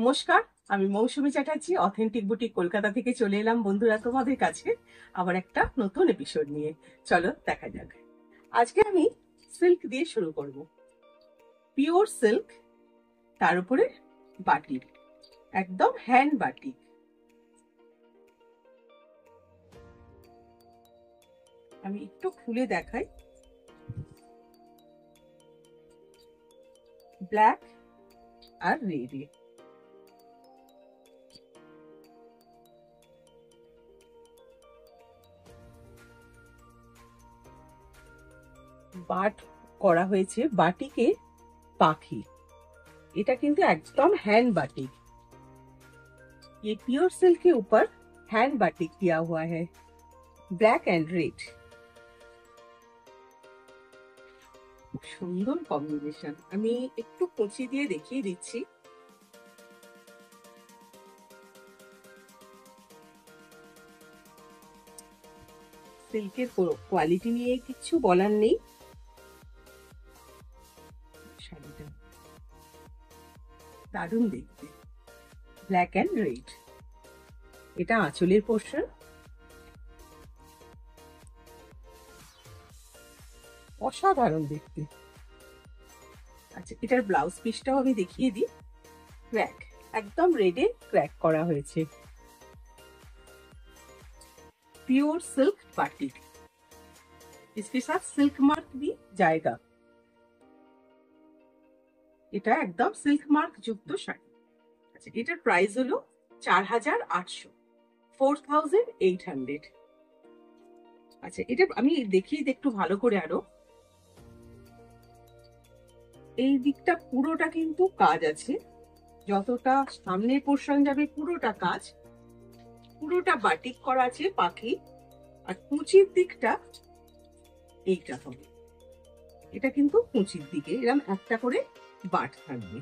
নমস্কার, আমি মৌসুমী Chatterjee authentic boutique Kolkata থেকে চলে এলাম বন্ধুরা তোমাদের কাছে আবার একটা নতুন এপিসোড নিয়ে। চলো দেখা যাক। আজকে আমি সিল্ক দিয়ে শুরু করব। পিওর সিল্ক, তার উপরে বাটিক, একদম হ্যান্ড বাটিক। আমি একটু খুলে দেখাই। ব্ল্যাক আর রেডে, বাট করা হয়েছে বাটিকে পাখি। এটা কিন্তু एकदम हैंड बाटिक। ये प्योर सिल्क के ऊपर हैंड बाटिक किया हुआ है, ब्लैक एंड रेड। সুন্দর কম্বিনেশন। আমি একটু কুচি দিয়ে দেখিয়ে দিচ্ছি। সিল্কের কোয়ালিটি নিয়ে কিছু বলার নেই। শাড়িটা দারুণ দেখতে, ব্ল্যাক এন্ড রেড। এটা আঁচলের পোর্শন। অসাধারণ দেখতে। আচ্ছা, এটার ব্লাউজ পিসটাও আমি দেখিয়ে দিই। ক্র্যাক, একদম রেডে ক্র্যাক করা হয়েছে। प्योर सिल्क बाटिक, इसके साथ सिल्क मार्क भी जाएगा। এটা একদম সিল্ক মার্ক যুক্ত শাড়ি। আচ্ছা, এটার প্রাইস হলো 4800, 4800। আচ্ছা, এটা আমি দেখিয়ে দিই একটু ভালো করে আরো। এই দিকটা পুরোটা কিন্তু কাজ আছে, যতটা সামনের পোর্শন যাবে পুরোটা কাজ, পুরোটা বাটিক করা আছে পাখি। আর কুচির দিকটা এইটা হবে, এটা কিন্তু কুচির দিকে এরকম একটা করে বাট থাকবে।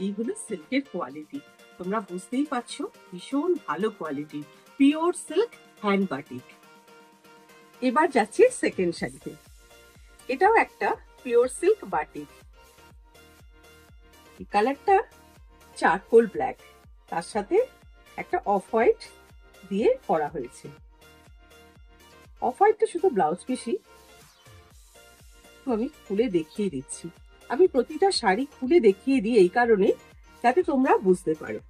এই হলো সিল্কের কোয়ালিটি, তোমরা বুঝতেই পারছো, ভীষণ ভালো quality, pure silk hand batik. এবার যাচ্ছি সেকেন্ড শাড়িতে। এটাও একটা পিওর সিল্ক বাটিক। কালারটা চারকোল ব্ল্যাক, তার সাথে একটা অফ হোয়াইট দিয়ে করা হয়েছে। অফ হোয়াইটটা শুধু ব্লাউজ পিসই। আমি খুলে দেখিয়ে দিচ্ছি। আমি প্রতিটা শাড়ি খুলে দেখিয়ে দিই এই কারণে, যাতে তোমরা বুঝতে পারো।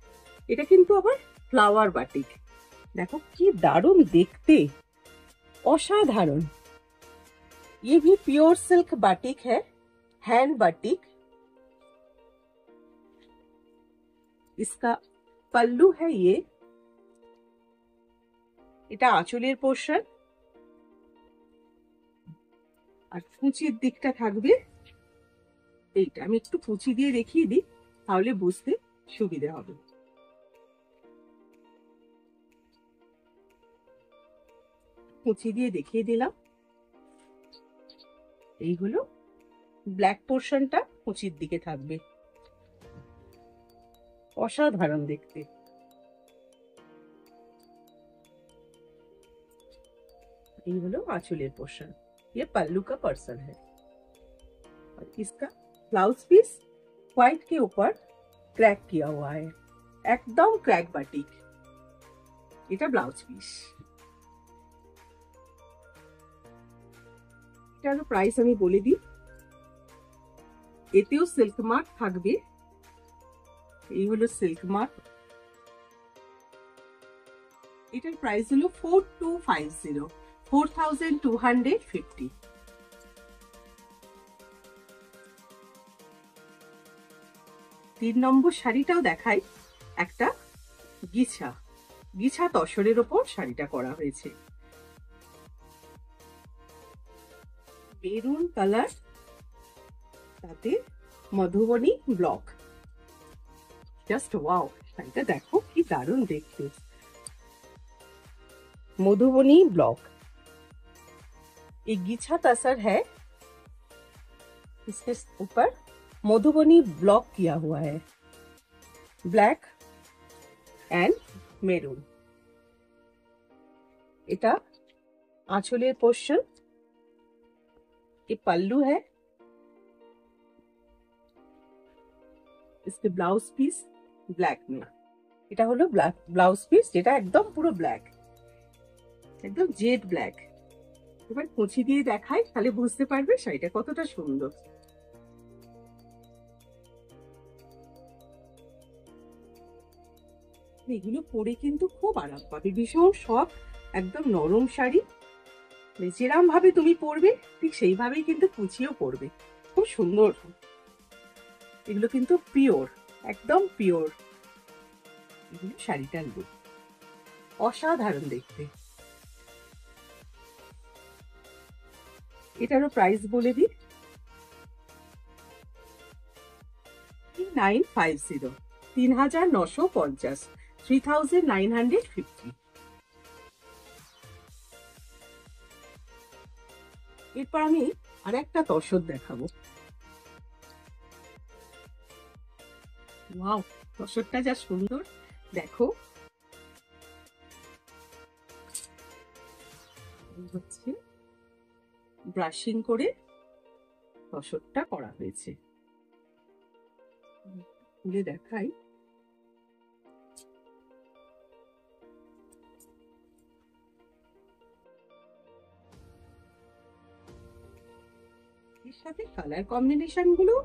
এটা কিন্তু আবার ফ্লাওয়ার বাটিক। দেখো কি দারুণ দেখতে, অসাধারণ। ये भी प्योर सिल्क बाटिक है, हैंड बाटिक। इसका पल्लू है ये, এটা আঁচলের পোর্শন। আর কুচির দিকটা থাকবে এইটা। আমি একটু কুচি দিয়ে দেখিয়ে দিই, তাহলে বুঝতে সুবিধা হবে। কুচি দিয়ে দেখিয়ে দিলাম। এই হলো ব্ল্যাক পোর্শনটা, কুচির দিকে থাকবে। অসাধারণ দেখতে। ये हलो आंचलेर पोर्शन, ये पल्लू का पर्सन है। और इसका ब्लाउज पीस व्हाइट के ऊपर क्रैक किया हुआ है, एकदम क्रैक बाटिक। এটা ব্লাউজ পিস। এটার প্রাইস আমি বলে দিই। এতেও সিল্ক মার্ক থাকবে। এই হলো সিল্ক মার্ক। এটার প্রাইস হলো 4250, 4250। তিন নম্বর শাড়িটাও দেখাই। একটা গিছা, গিছা তসরের ওপর শাড়িটা করা হয়েছে। মেরুন কালার, তাতে মধুবনী ব্লক। জাস্ট ওয়াও, শাড়িটা দেখো কি দারুণ দেখতে। मधुबनी ब्लॉक, ये गीछा तसर है, इसके ऊपर मधुबनी ब्लॉक किया हुआ है, ब्लैक एंड मेरून। এটা আঁচলের পোর্শন। ये पल्लू है। इसके ব্লাউজ পিস ব্ল্যাক में, এটা হলো ব্লাউজ পিস যেটা একদম পুরো ব্ল্যাক, একদম জেড ব্ল্যাক। এবার কুচি দিয়ে দেখাই, তাহলে বুঝতে পারবে শাড়িটা কতটা সুন্দর। এগুলো পরে কিন্তু খুব আরাম পাবে, ভীষণ সফট, একদম নরম শাড়ি। যেরকম ভাবে তুমি পরবে ঠিক সেইভাবেই কিন্তু কুচিও পরবে, খুব সুন্দর। এগুলো কিন্তু পিওর, একদম পিওর। এগুলো শাড়িটার লুক অসাধারণ দেখতে। এটারও প্রাইস বলে দিই, 3950, 3950, 3950। এরপর আমি আর একটা তসর দেখাবো। ওয়াও, তসরটা যা সুন্দর দেখো। হচ্ছে ব্রাশিং করে তসরটা করা হয়েছে, খুলে দেখাই। এর সাথে কালার কম্বিনেশন গুলো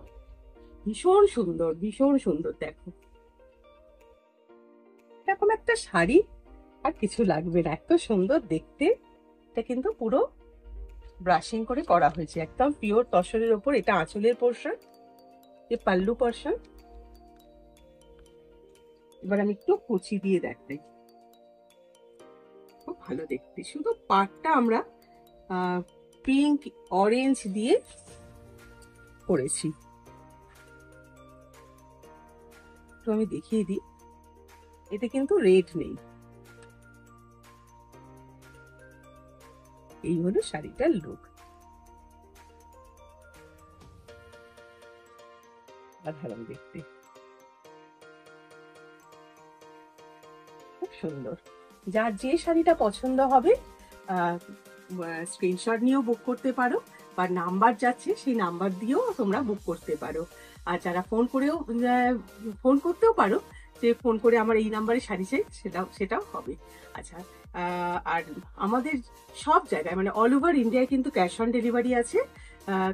ভীষণ সুন্দর, ভীষণ সুন্দর। দেখো এরকম একটা শাড়ি আর কিছু লাগবে না, এত সুন্দর দেখতে। এটা কিন্তু পুরো ব্রাশিং করে করা হয়েছে, একদম পিওর তসরের ওপর। এটা আঁচলের পোর্শন, এ পাল্লু পোর্শন। এবার আমি একটু কুচি দিয়ে দেখাই, খুব ভালো দেখতে। শুধু পাটটা আমরা পিঙ্ক অরেঞ্জ দিয়ে করেছি। তো আমি দেখিয়ে দিই, এতে কিন্তু রেড নেই। এই হলো শাড়িটার লুক, সাধারণ দেখতে, খুব সুন্দর। যার যে শাড়িটা পছন্দ হবে স্ক্রিনশট নিয়েও বুক করতে পারো, বা নাম্বার যাচ্ছে সেই নাম্বার দিয়েও তোমরা বুক করতে পারো। আর যারা ফোন করতেও পারো, যে ফোন করে আমার এই নাম্বারে শাড়ি চাই, সেটাও হবে। আচ্ছা, আর আমাদের সব জায়গায় মানে অল ওভার ইন্ডিয়ায় কিন্তু ক্যাশ অন ডেলিভারি আছে,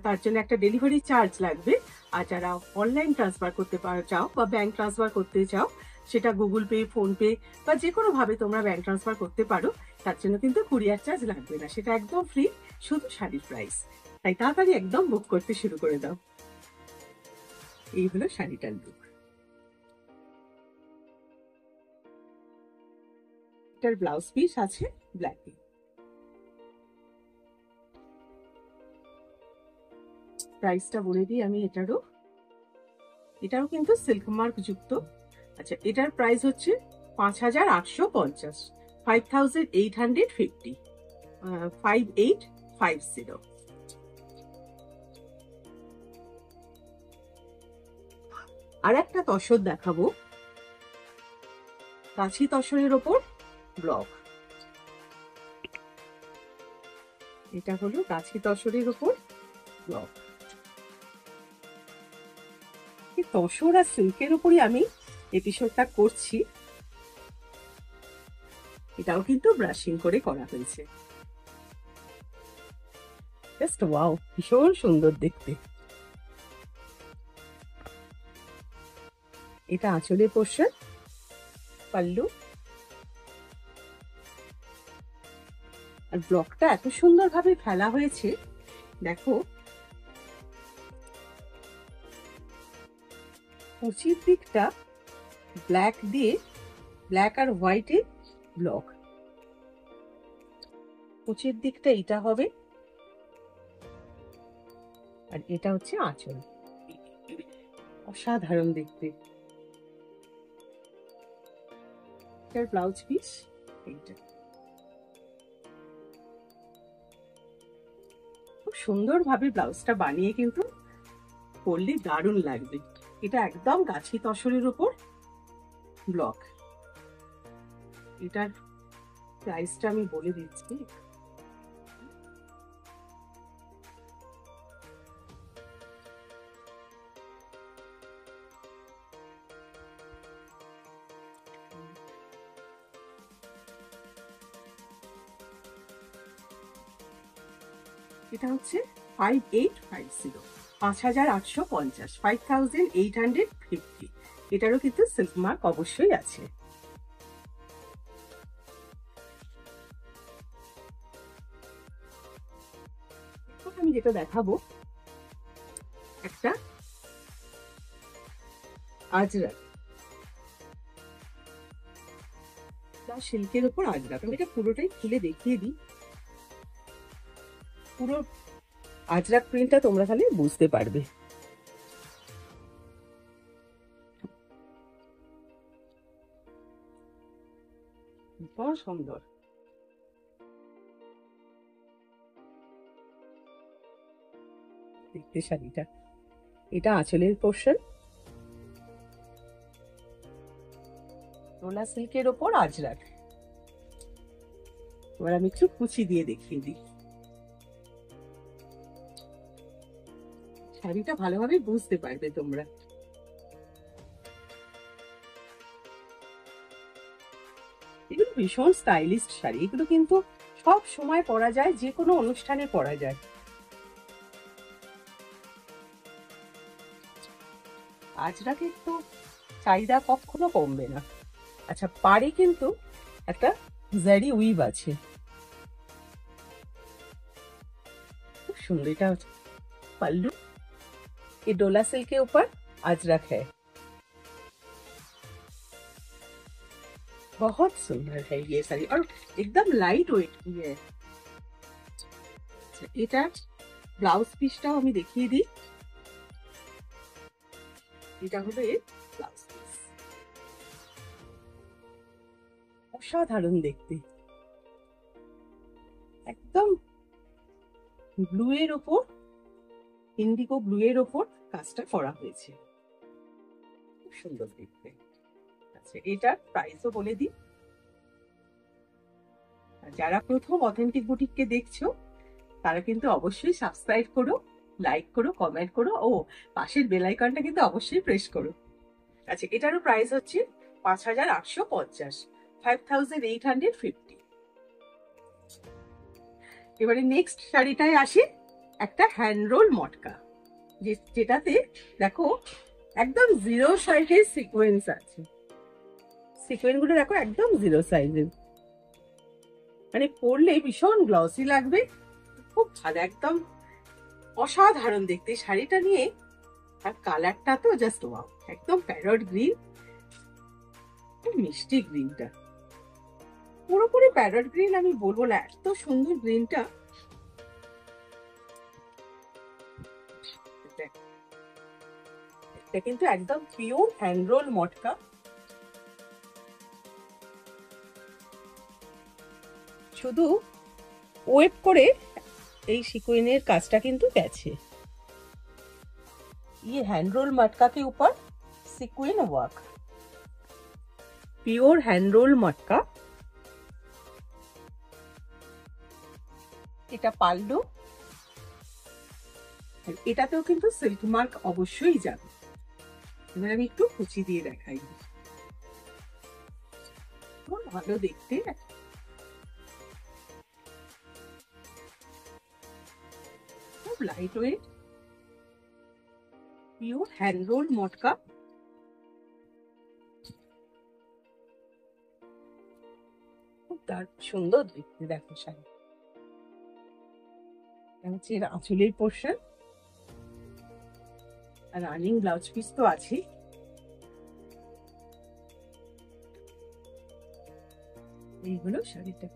তার জন্য একটা ডেলিভারি চার্জ লাগবে। আর যারা অনলাইন ট্রান্সফার করতে চাও বা ব্যাংক ট্রান্সফার করতে চাও, সেটা গুগল পে, ফোন পে বা যে কোনো ভাবে তোমরা ব্যাংক ট্রান্সফার করতে পারো, তার জন্য কিন্তু কুরিয়ার চার্জ লাগবে না, সেটা একদম ফ্রি, শুধু শাড়ির প্রাইস। তাই তাড়াতাড়ি একদম বুক করতে শুরু করে দাও। এই হলো শাড়িটার লুক। এটার ব্লাউজ পিস আছে ব্ল্যাকে। প্রাইসটা বলে দিই আমি। এটারও কিন্তু সিল্ক মার্ক যুক্ত। আচ্ছা, এটার প্রাইস হচ্ছে 5850, 5850, 5850। আর একটা তসর দেখাবো, কাছি তসরের ওপর ব্লক। এটা হলো কাছি তসরের ওপর ব্লক। তসর আর সিল্কের উপরই আমি এপিসোডটা করছি। এটাও কিন্তু ব্রাশিং করে করা হয়েছে। জাস্ট ওয়াও, ভীষণ সুন্দর দেখতে। এটা আঁচলের পোর্শন, পাল্লু। আর ব্লকটা এত সুন্দর ভাবে ফেলা হয়েছে দেখো। কুচির দিকটা ব্ল্যাক দিয়ে, ব্ল্যাক আর হোয়াইটে ব্লক। কুচির দিকটা এটা হবে, আর এটা হচ্ছে আঁচল। অসাধারণ দেখতে। এটার ব্লাউজ পিস এইটা। খুব সুন্দর ভাবে ব্লাউজটা বানিয়ে কিন্তু পরলে দারুণ লাগবে। এটা একদম গাছি তসরের উপর ব্লক। এটার প্রাইসটা আমি বলে দিচ্ছি। এটা হচ্ছে 5850, 5850, 5850। এটারও কিন্তু সিল্ক মার্ক অবশ্যই আছে। আমি যেটা দেখাবো একটা আজরাক, সিল্কের উপর আজরাক। আমি এটা পুরোটাই খুলে দেখিয়ে দিই। পুরো আজরাক প্রিন্টটা তোমরা খালি বুঝতে পারবে। বড় সুন্দর। দেখতে শাড়িটা, এটা আঁচলের পোর্শন, রোলা সিল্কের ওপর আজরাক। এবার আমি একটু কুচি দিয়ে দেখিয়ে দিই। শাড়িটা ভালোভাবে বুঝতে পারবে তোমরা। এগুলো ভীষণ স্টাইলিস্ট শাড়ি, এগুলো কিন্তু সব সময় পরা যায়, যে কোনো অনুষ্ঠানে পরা যায়। আজরাকের তো চাহিদা কখনো কমবে না। আচ্ছা, পাড়ে কিন্তু একটা জারি উইভ আছে, খুব সুন্দর। এটা पल्लू, ये डोला सिल्क के ऊपर अजरक है, बहुत सुंदर है ये साड़ी और एकदम लाइट वेट की है। এটা ব্লাউজ পিসটাও আমি দেখিয়ে দিই। এটা হলো এর ব্লাউজ পিস, অসাধারণ দেখতে, একদম ব্লু এর ওপর, ইন্ডিগো ব্লু এর ওপর কাজটা করা হয়েছে, খুব সুন্দর দেখতে। আচ্ছা, এটার প্রাইসও বলে দিই। যারা প্রথম অথেন্টিক বুটিককে দেখছো তারা কিন্তু অবশ্যই সাবস্ক্রাইব করো, লাইক করো, কমেন্ট করো ও পাশের বেল আইকনটা কিন্তু অবশ্যই প্রেস করো। আচ্ছা, এটারও প্রাইস হচ্ছে 5850, 5850। এবারে নেক্সট শাড়িটায় আসি, একটা হ্যান্ড রোল মটকা, যেটাতে দেখো একদম জিরো সাইজের সিকোয়েন্স আছে। সিকোয়েন্স গুলো দেখো একদম জিরো সাইজের, মানে পরলে ভীষণ গ্লসি লাগবে, খুব ভালো, একদম অসাধারণ দেখতে শাড়িটা নিয়ে। আর কালারটা তো জাস্ট ওয়াও, একদম প্যারট গ্রিন, মিষ্টি গ্রিনটা, পুরোপুরি প্যারট গ্রিন আমি বলবো না, এত সুন্দর গ্রিনটা। এটা কিন্তু একদম পিওর হ্যান্ড রোল মটকা, শুধু ওয়েব করে এই সিকোয়েনের কাজটা কিন্তু গেছে। ये हैंड रोल मटका के ऊपर sequin work, pure hand roll matka. এটা পাল্লু, এটাতেও কিন্তু সিল্ক মার্ক অবশ্যই যাবে। এবার আমি একটু কুচি দিয়ে দেখাই, ভালো দেখতে, খুব light weight, pure hand roll matka. খুব সুন্দর দেখতে, দেখো শাড়ি হচ্ছে এর আঁচলের পোর্শন, আর রানিং ব্লাউজ পিস তো আছে। এইগুলো শাড়িটা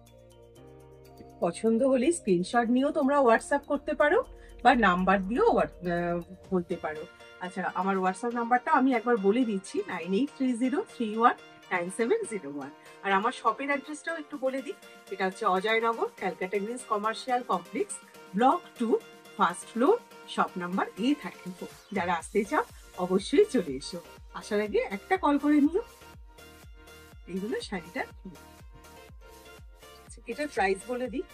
পছন্দ হলে স্ক্রিনশট নিয়েও তোমরা হোয়াটসঅ্যাপ করতে পারো বা নাম্বার দিয়েও বলতে পারো। আচ্ছা, আমার হোয়াটসঅ্যাপ নাম্বারটা আমি একবার বলে দিচ্ছি, 9830319701। আর আমার শপের অ্যাড্রেসটাও একটু বলে দিই, এটা হচ্ছে Ajaynagar, Calcutta Greens commercial complex, block 2, first floor, shop number A34। যারা আসতে চাও অবশ্যই চলে এসো, আসার আগে একটা কল করে নিও। এইগুলো শাড়িটা, এটার প্রাইস বলে দিই।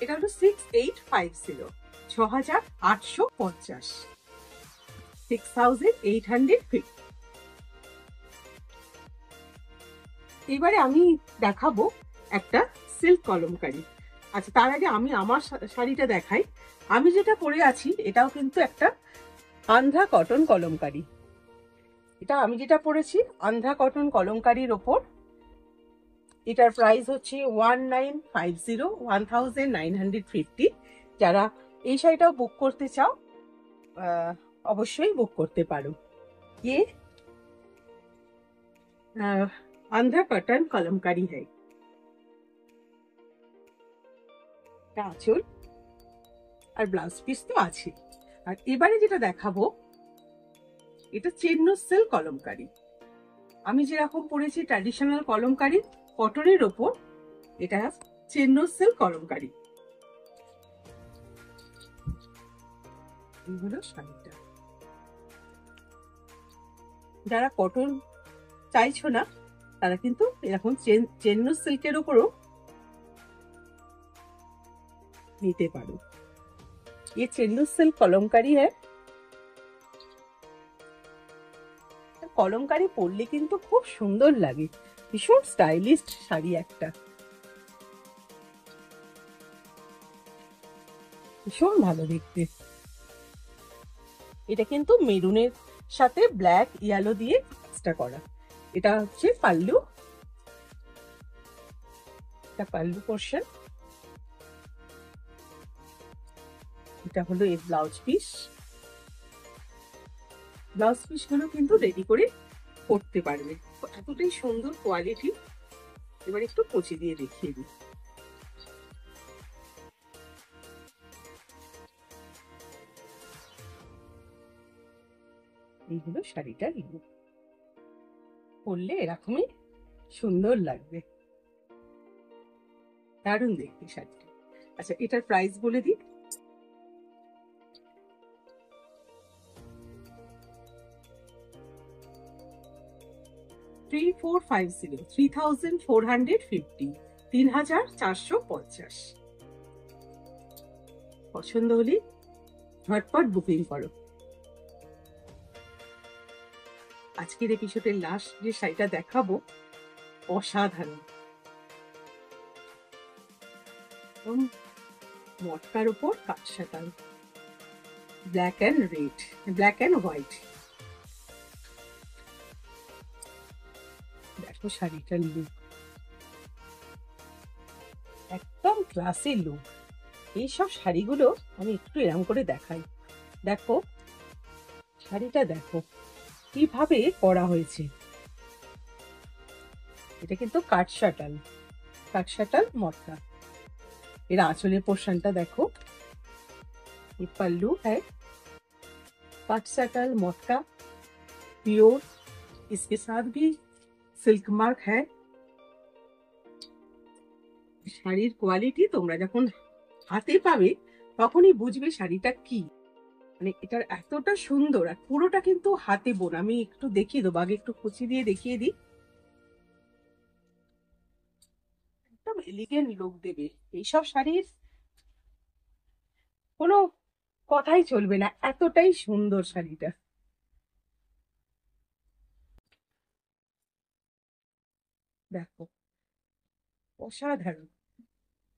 এটা হলো 6850, 6850, 6850। এবারে আমি দেখাবো একটা সিল্ক কলমকারি, আচ্ছা, তার আগে আমি আমার শাড়িটা দেখাই। আমি যেটা পরে আছি এটাও কিন্তু একটা আন্ধ্রা কটন কলমকারী। এটা আমি যেটা পরেছি আন্ধ্রা কটন কলমকারীর ওপর। এটার প্রাইস হচ্ছে 1950 যারা এই শাড়িটাও বুক করতে চাও অবশ্যই বুক করতে পারো। ये आंध्रा कॉटन कलमकारी है। আঁচল আর ব্লাউজ পিস তো আছে। আর এবারে যেটা দেখাবো এটা চেন্নই সিল্ক কলমকারী। আমি যেরকম পরেছি ট্র্যাডিশনাল কলমকারী কটনের ওপর, এটা চেন্নই সিল্ক কলমকারী। এই হলো শাড়িটা। যারা কটন চাইছো না তারা কিন্তু এরকম চেন্নই সিল্কের উপরও নিতে পারো। ये চেন্নই সিল্ক কলমকারী है। কলমকারী পরলে কিন্তু খুব সুন্দর লাগে, ভীষণ স্টাইলিশ শাড়ি একটা, ভীষণ ভালো দেখতে। এটা কিন্তু মেরুনের সাথে ব্ল্যাক ইয়েলো দিয়ে কাজটা করা। এটা হচ্ছে পাল্লু, এটা পাল্লু পোর্শন। এটা হলো এর ব্লাউজ পিস। ব্লাউজ পিস গুলো কিন্তু রেডি করে করতে পারবে, এতটাই সুন্দর কোয়ালিটি। এবার একটু কুচি দিয়ে দেখিয়ে দিই। এই হলো শাড়িটা, পরলে এরকমই সুন্দর লাগবে, দারুণ দেখতে শাড়িটা। আচ্ছা, এটার প্রাইস বলে দিই। $3450 পছন্দ হলে ঝটপট বুকিং করো। আজকের এপিসোডের লাস্ট যে শাড়িটা দেখাবো অসাধারণ, মটকার উপর কাঠসাটাল, black and red, black and white. দেখো শাড়িটার লুক, একদম ক্লাসি লুক। এইসব শাড়িগুলো আমি একটু এরম করে দেখাই। দেখো শাড়িটা, দেখো কিভাবে করা হয়েছে। এটা কিন্তু কাঠসাটাল, কাঠসাটাল মটকা। এর আঁচলের পোর্শনটা দেখো, ये पल्लू है काठसाटल मटका प्योर, इसके साथ भी सिल्क मार्क है। শাড়ির কোয়ালিটি তোমরা যখন হাতে পাবে তখনই বুঝবে শাড়িটা কি, মানে এটার এতটা সুন্দর। আর পুরোটা কিন্তু হাতে বোনা। আমি একটু দেখিয়ে দেবো, আগে একটু কুচি দিয়ে দেখিয়ে দিই। একদম এলিগেন্ট লুক দেবে। এইসব শাড়ির কোনো কথাই চলবে না, এতটাই সুন্দর শাড়িটা। দেখো অসাধারণ,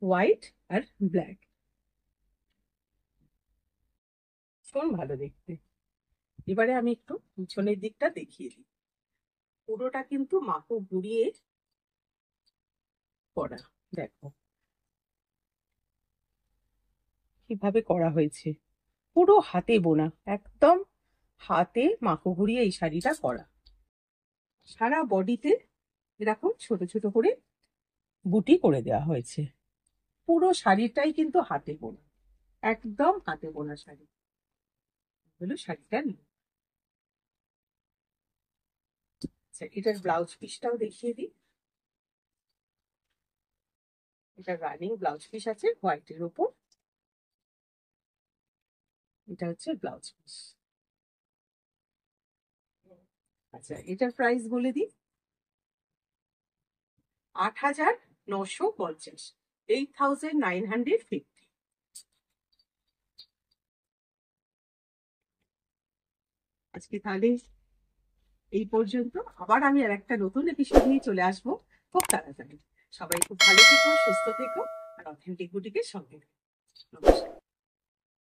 হোয়াইট আর ব্ল্যাক, ভীষণ ভালো দেখতে। এবারে আমি একটু পিছনের দিকটা দেখিয়ে দিই। পুরোটা কিন্তু মাকো ঘুরিয়ে করা, দেখো কিভাবে করা হয়েছে, পুরো হাতে বোনা, একদম হাতে মাকো ঘুরিয়ে এই শাড়িটা করা। সারা বডিতে এরকম ছোট ছোট করে বুটি করে দেওয়া হয়েছে। পুরো শাড়িটাই কিন্তু হাতে বোনা, একদম হাতে বোনা শাড়ি। হলো শাড়িটা নিয়ে। আচ্ছা, এটার ব্লাউজ পিসটাও দেখিয়ে দিই। এটা রানিং ব্লাউজ পিস আছে হোয়াইটের উপর। এটা হচ্ছে ব্লাউজ পিস। আচ্ছা, এটার প্রাইস বলে দিই। 8950, 8950। আজকে তাহলে এই পর্যন্ত। আবার আমি আর একটা নতুন এপিসোড নিয়ে চলে আসবো খুব তাড়াতাড়ি। সবাই খুব ভালো থেকো, সুস্থ থেকো। আর অথেন্টিক বুটিকের সঙ্গে। নমস্কার।